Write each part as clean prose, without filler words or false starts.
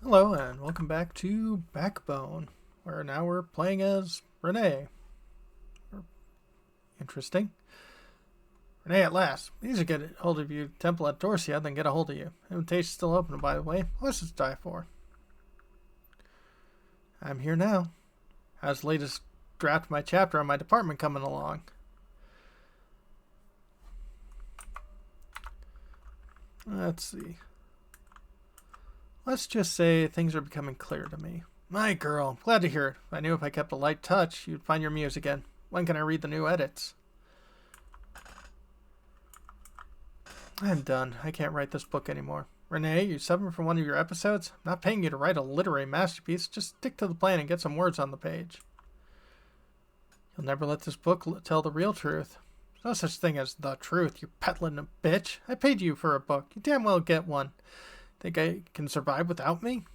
Hello and welcome back to Backbone, where now we're playing as Renee. Interesting. Renee at last. Easier to get a hold of you, Temple at Dorsia, than get a hold of you. Invitation's still open, by the way. What's this die for? I'm here now. How's the latest draft of my chapter on my department coming along? Let's see. Let's just say things are becoming clear to me. My girl, glad to hear it. I knew if I kept a light touch, you'd find your muse again. When can I read the new edits? I'm done. I can't write this book anymore. Renee, you subbing for one of your episodes? I'm not paying you to write a literary masterpiece. Just stick to the plan and get some words on the page. You'll never let this book tell the real truth. There's no such thing as the truth, you peddling bitch. I paid you for a book. You damn well get one. Think I can survive without me?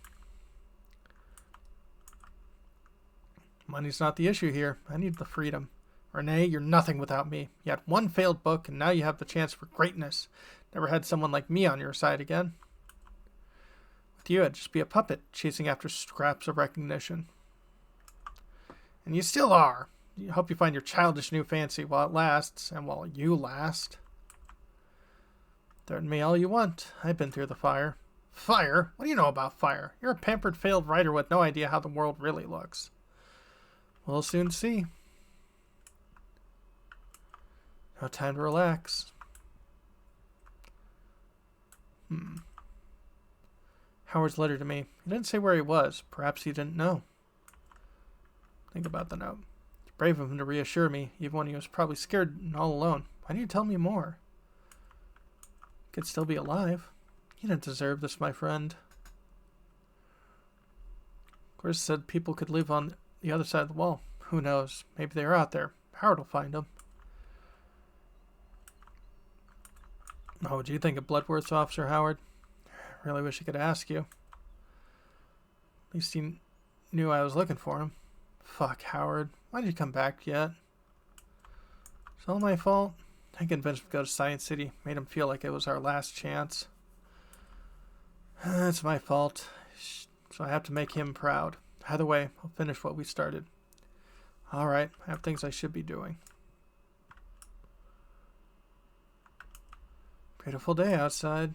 Money's not the issue here. I need the freedom. Renee, you're nothing without me. You had one failed book, and now you have the chance for greatness. Never had someone like me on your side again. With you, I'd just be a puppet, chasing after scraps of recognition. And you still are. I hope you find your childish new fancy while it lasts, and while you last. Threaten me all you want. I've been through the fire. Fire? What do you know about fire? You're a pampered failed writer with no idea how the world really looks. We'll soon see. No time to relax. Howard's letter to me. He didn't say where he was. Perhaps he didn't know. Think about the note. It's brave of him to reassure me, even when he was probably scared and all alone. Why didn't you tell me more? He could still be alive. You didn't deserve this, my friend. Clarissa said people could live on the other side of the wall. Who knows? Maybe they're out there. Howard will find them. Oh, what do you think of Bloodworth's officer, Howard? I really wish I could ask you. At least he knew I was looking for him. Fuck, Howard. Why did you come back yet? It's all my fault. I convinced him to go to Science City. Made him feel like it was our last chance. It's my fault. So I have to make him proud. Either way, I'll finish what we started. Alright, I have things I should be doing. Beautiful day outside.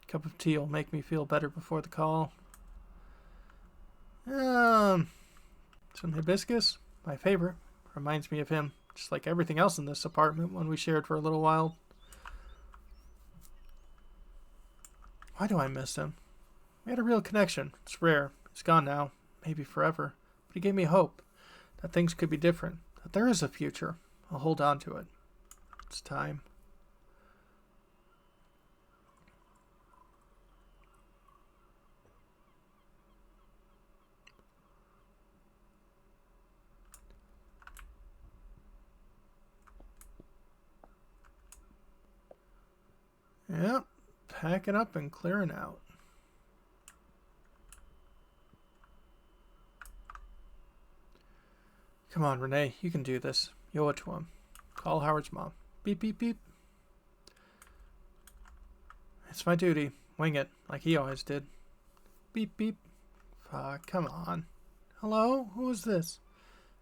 Cup of tea will make me feel better before the call. Some hibiscus, my favorite. Reminds me of him, just like everything else in this apartment when we shared for a little while. Why do I miss him? We had a real connection. It's rare. He's gone now, maybe forever. But he gave me hope that things could be different, that there is a future. I'll hold on to it. It's time. Yep, packing up and clearing out. Come on, Renee, you can do this. You owe it to him. Call Howard's mom. Beep, beep, beep. It's my duty. Wing it, like he always did. Beep, beep. Fuck, come on. Hello? Who is this?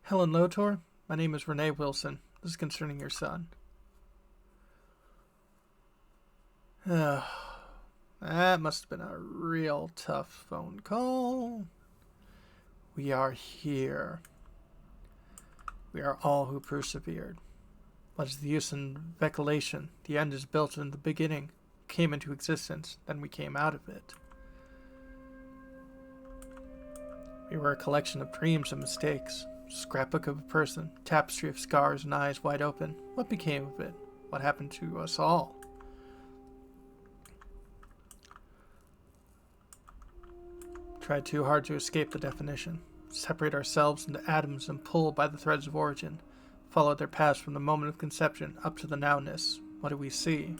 Helen Lotor? My name is Renee Wilson. This is concerning your son. That must have been a real tough phone call. We are here. We are all who persevered. What is the use in speculation? The end is built in the beginning. Came into existence, then we came out of it. We were a collection of dreams and mistakes. Scrapbook of a person, tapestry of scars and eyes wide open. What became of it? What happened to us all? Tried too hard to escape the definition. Separate ourselves into atoms and pull by the threads of origin. Follow their paths from the moment of conception up to the nowness. What do we see?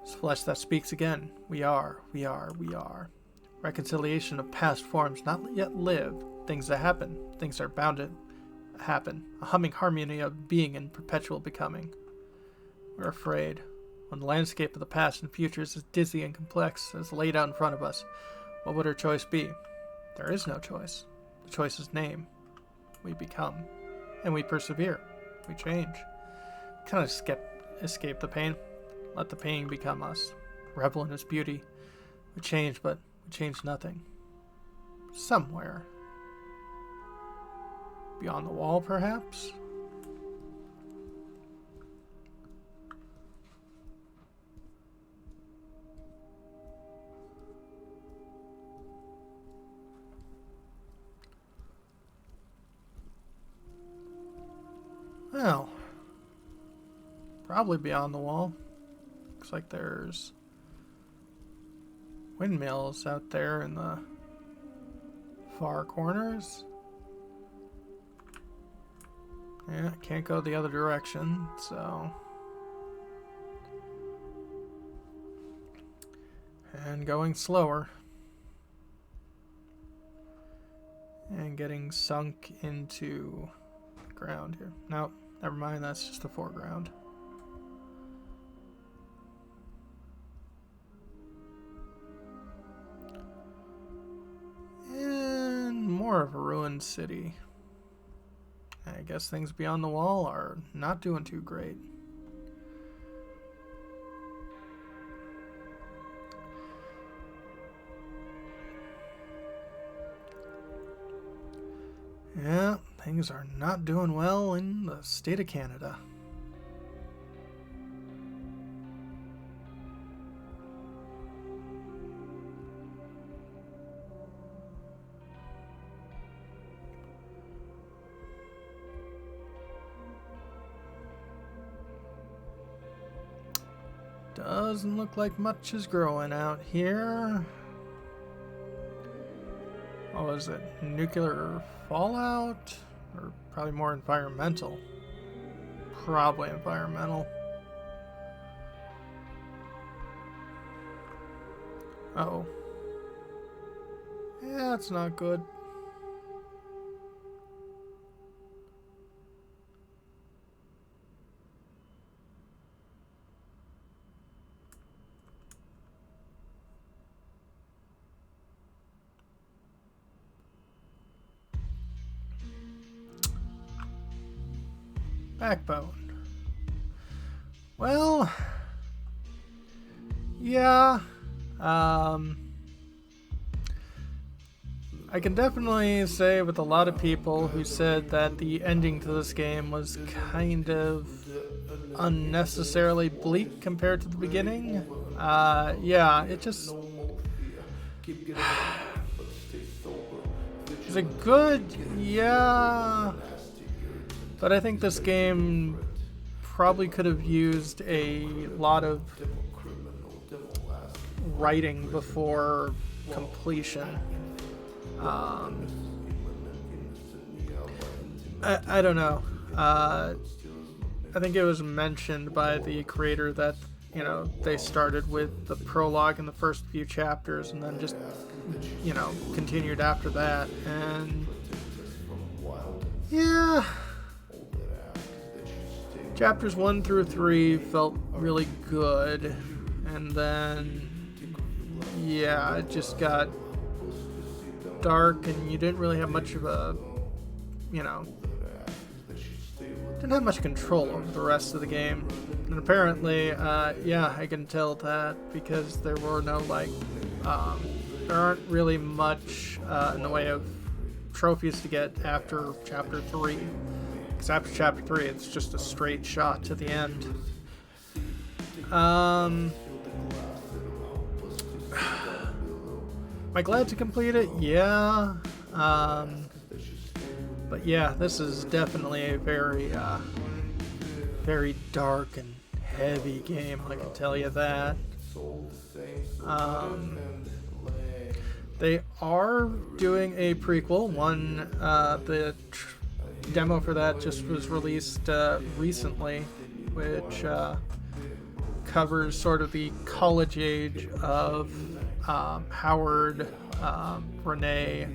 It's flesh that speaks again. We are. Reconciliation of past forms not yet lived. Things that happen. Things that are bound to happen. A humming harmony of being and perpetual becoming. We're afraid. When the landscape of the past and future is as dizzy and complex as laid out in front of us, what would our choice be? There is no choice. The choice is name. We become. And we persevere. We change. Kind of escape the pain. Let the pain become us. Revel in its beauty. We change, but we change nothing. Somewhere. Beyond the wall, perhaps? Well, probably beyond the wall. Looks like there's windmills out there in the far corners. Yeah, can't go the other direction, so. And going slower. And getting sunk into the ground here. Nope, never mind, that's just the foreground. And more of a ruined city. I guess things beyond the wall are not doing too great. Yeah, things are not doing well in the state of Canada. Doesn't look like much is growing out here. What was it? Nuclear fallout? Or probably more environmental? Probably environmental. Uh-oh. Yeah, that's not good. Backbone. Well, yeah, I can definitely say with a lot of people who said that the ending to this game was kind of unnecessarily bleak compared to the beginning. Yeah, it just... Is it good? Yeah. But I think this game probably could have used a lot of writing before completion. I don't know. I think it was mentioned by the creator that, you know, they started with the prologue in the first few chapters and then just, you know, continued after that. And yeah, chapters 1 through 3 felt really good, and then yeah, it just got dark and you didn't really have much of a, you know, didn't have much control over the rest of the game. And apparently, yeah, I can tell that because there were no, like, there aren't really much in the way of trophies to get after Chapter 3. Because after Chapter 3, it's just a straight shot to the end. Am I glad to complete it? Yeah. But yeah, this is definitely a very, very dark and heavy game, I can tell you that. They are doing a prequel. The demo for that just was released recently, which covers sort of the college age of Howard, Renee,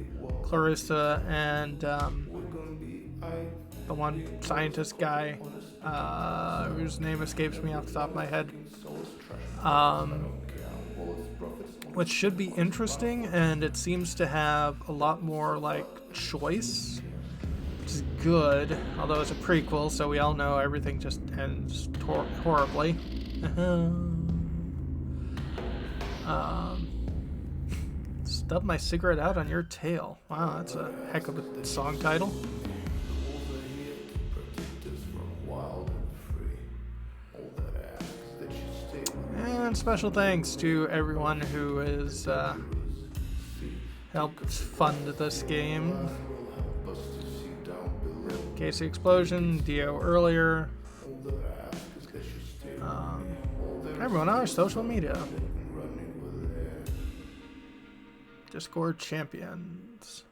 Clarissa, and the one scientist guy, whose name escapes me off the top of my head. Which should be interesting, and it seems to have a lot more like choice, which is good. Although it's a prequel, so we all know everything just ends horribly. Stub my cigarette out on your tail. Wow, that's a heck of a song title. And special thanks to everyone who has helped fund this game. Casey Explosion, Dio earlier. Everyone on our social media. Discord champions.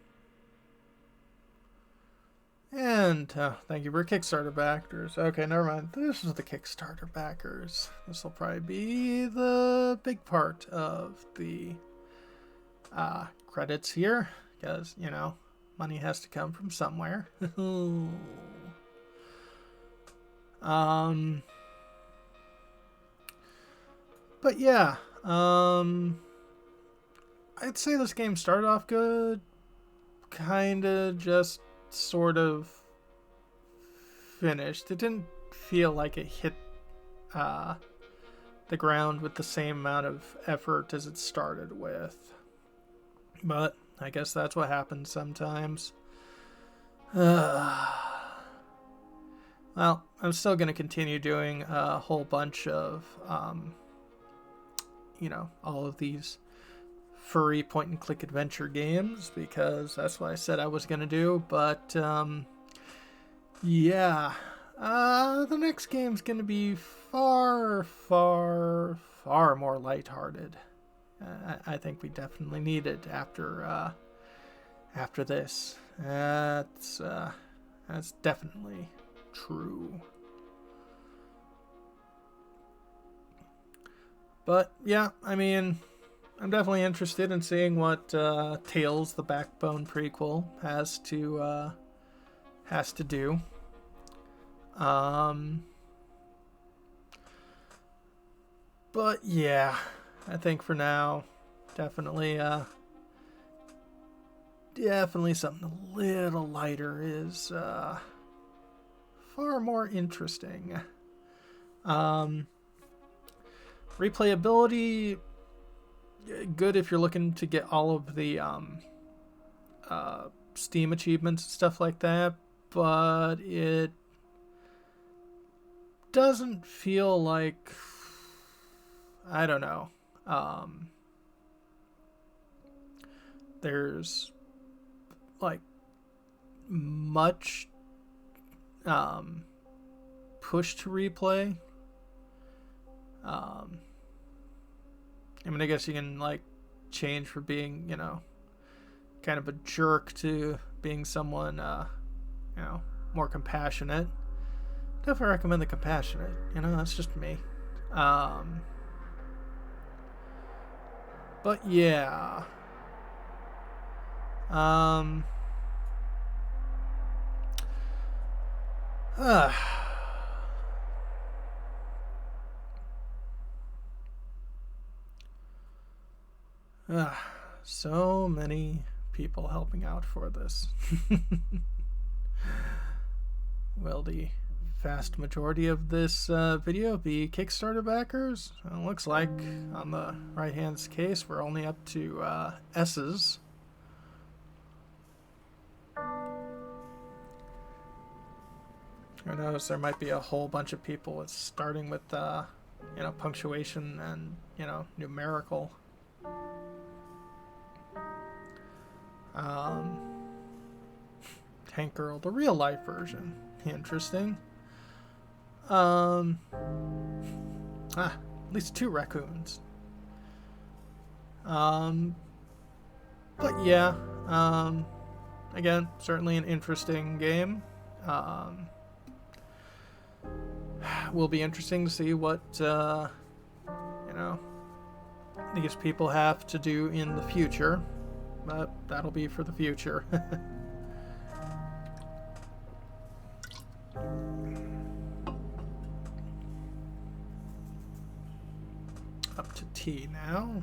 And thank you for Kickstarter backers. Okay, never mind. This is the Kickstarter backers. This will probably be the big part of the credits here, because, you know, money has to come from somewhere. But yeah, I'd say this game started off good, kinda just sort of finished. It didn't feel like it hit the ground with the same amount of effort as it started with. But I guess that's what happens sometimes. Well, I'm still going to continue doing a whole bunch of, you know, all of these furry point-and-click adventure games, because that's what I said I was going to do. But, yeah, the next game's going to be far, far, far more lighthearted. I think we definitely need it after this. That's definitely true. But yeah, I mean, I'm definitely interested in seeing what Tales: The Backbone prequel has to do. But yeah, I think for now, definitely something a little lighter is far more interesting. Replayability, good if you're looking to get all of the Steam achievements and stuff like that, but it doesn't feel like, I don't know, there's like much push to replay. I mean, I guess you can like change for being, you know, kind of a jerk to being someone, you know, more compassionate. Definitely recommend the compassionate. You know, that's just me. But yeah. So many people helping out for this. Will the vast majority of this video be Kickstarter backers? Well, it looks like on the right hand case we're only up to S's. I notice there might be a whole bunch of people with starting with you know, punctuation and, you know, numerical. Tank Girl, the real life version. Interesting. At least 2 raccoons. But yeah, again, certainly an interesting game. Will be interesting to see what, you know, these people have to do in the future. But that'll be for the future. up to T now.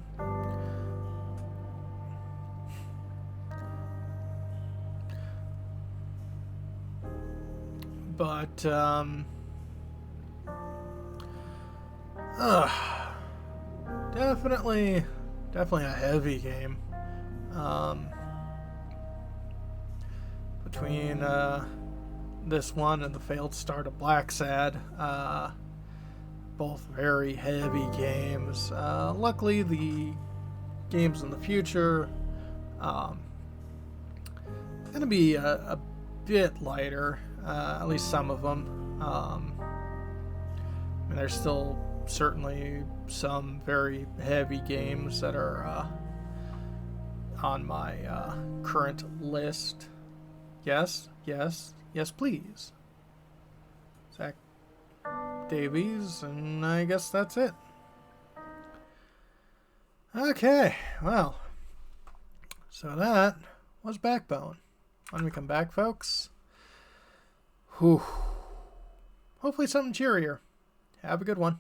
But, definitely a heavy game. Between, this one and the failed start of Black Sad, both very heavy games. Luckily, the games in the future, gonna be a bit lighter, at least some of them. And there's still certainly some very heavy games that are on my current list. Yes, please. Zach Davies, and I guess that's it. Okay, well, so that was Backbone. When we come back, folks, hopefully something cheerier. Have a good one.